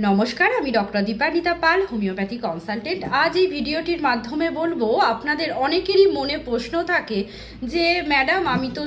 নমস্কার, আমি ডক্টর দীপানিতা পাল, homeopathy consultant. আজ এই ভিডিওটির মাধ্যমে বলবো, আপনাদের অনেকেরই মনে প্রশ্ন থাকে যে ম্যাডাম, আমি তো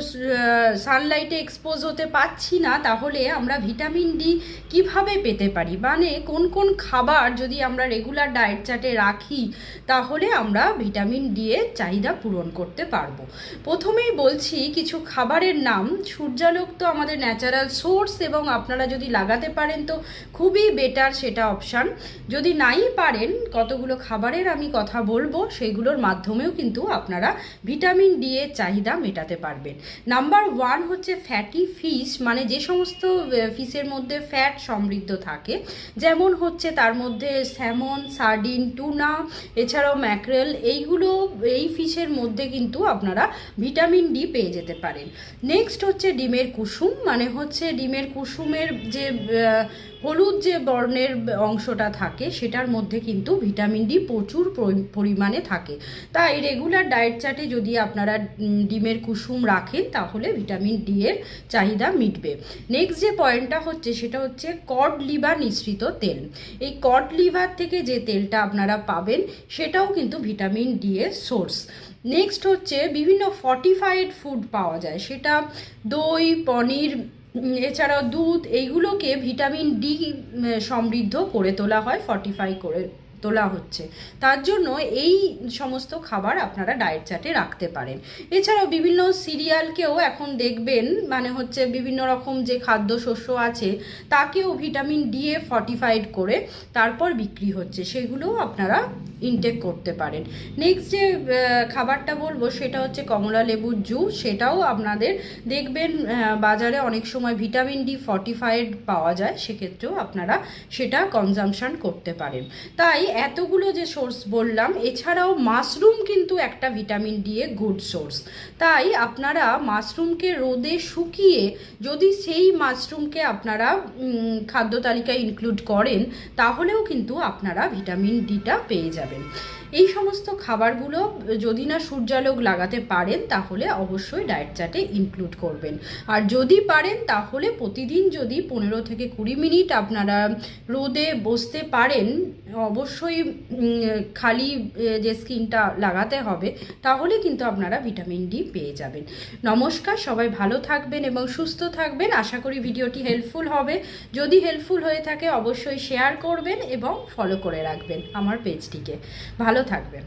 সানলাইটে এক্সপোজ হতে পারছি না, তাহলে আমরা ভিটামিন ডি কিভাবে পেতে পারি? মানে কোন কোন খাবার যদি আমরা রেগুলার ডায়েট চার্টে রাখি তাহলে আমরা ভিটামিন ডি এর চাহিদা পূরণ করতে পারবো। প্রথমেই বলছি কিছু খাবারের নাম। সূর্যালোক তো আমাদের ন্যাচারাল সোর্স, এবং আপনারা যদি লাগাতে পারেন তো খুবই বেটার, সেটা অপশান। যদি নাই পারেন, কতগুলো খাবারের আমি কথা বলবো, সেগুলোর মাধ্যমেও কিন্তু আপনারা ভিটামিন ডি এর চাহিদা মেটাতে পারবেন। নাম্বার 1 হচ্ছে ফ্যাটি ফিশ, মানে যে সমস্ত ফিশের মধ্যে ফ্যাট সমৃদ্ধ থাকে, যেমন হচ্ছে তার মধ্যে স্যামন, সার্ডিন, টুনা, এছাড়াও ম্যাকরেল, এই ফিশের মধ্যে কিন্তু আপনারা ভিটামিন ডি পেয়ে যেতে পারেন। নেক্সট হচ্ছে ডিমের কুসুম, মানে হচ্ছে ডিমের কুসুমের যে হলুদ যে বর্ণের অংশটা থাকে সেটার মধ্যে কিন্তু ভিটামিন ডি প্রচুর পরিমাণে থাকে। তাই রেগুলার ডায়েট চার্টে যদি আপনারা ডিমের কুসুম রাখেন তাহলে ভিটামিন ডি এর চাহিদা মিটবে। নেক্সট যে পয়েন্টটা হচ্ছে সেটা হচ্ছে কড লিভার মিশ্রিত তেল। এই কড লিভার থেকে যে তেলটা আপনারা পাবেন সেটাও কিন্তু ভিটামিন ডি এর সোর্স। নেক্সট হচ্ছে বিভিন্ন ফর্টিফাইড ফুড পাওয়া যায়, সেটা দই, পনির, এছাড়াও দুধ, এইগুলোকে ভিটামিন ডি সমৃদ্ধ করে তোলা হয়, ফর্টিফাই করে তোলা হচ্ছে। তার জন্য এই সমস্ত খাবার আপনারা ডায়েট চার্টে রাখতে পারেন। এছাড়াও বিভিন্ন সিরিয়ালকেও এখন দেখবেন, মানে হচ্ছে বিভিন্ন রকম যে খাদ্যশস্য আছে তাকেও ভিটামিন ডি এ ফর্টিফাইড করে তারপর বিক্রি হচ্ছে, সেগুলোও আপনারা ইনটেক করতে পারেন। নেক্সট যে খাবারটা বলবো সেটা হচ্ছে কমলা লেবুর জুস। সেটাও আপনাদের দেখবেন বাজারে অনেক সময় ভিটামিন ডি ফর্টিফাইড পাওয়া যায়, সেক্ষেত্রেও আপনারা সেটা কনজামশন করতে পারেন। তাই এতগুলো যে সোর্স বললাম, এছাড়াও মাশরুম কিন্তু একটা vitamin D a good source. তাই আপনারা মাশরুমকে রোদে শুকিয়ে যদি সেই মাশরুমকে আপনারা খাদ্য তালিকায় ইনক্লুড করেন তাহলেও কিন্তু আপনারা ভিটামিন ডিটা পেয়ে যাবেন। এই সমস্ত খাবারগুলো যদি না সূর্যালোক লাগাতে পারেন তাহলে অবশ্যই ডায়েট চার্টে ইনক্লুড করবেন। আর যদি পারেন তাহলে প্রতিদিন যদি 15 থেকে 20 মিনিট আপনারা রোদে বসতে পারেন, অবশ্যই খালি যে স্কিনটা লাগাতে হবে, তাহলে কিন্তু আপনারা ভিটামিন ডি পেয়ে যাবেন। নমস্কার, সবাই ভালো থাকবেন এবং সুস্থ থাকবেন। আশা করি ভিডিওটি হেল্পফুল হবে। যদি হেল্পফুল হয়ে থাকে অবশ্যই শেয়ার করবেন এবং ফলো করে রাখবেন আমার পেজটিকে। ভালো থাকবেন।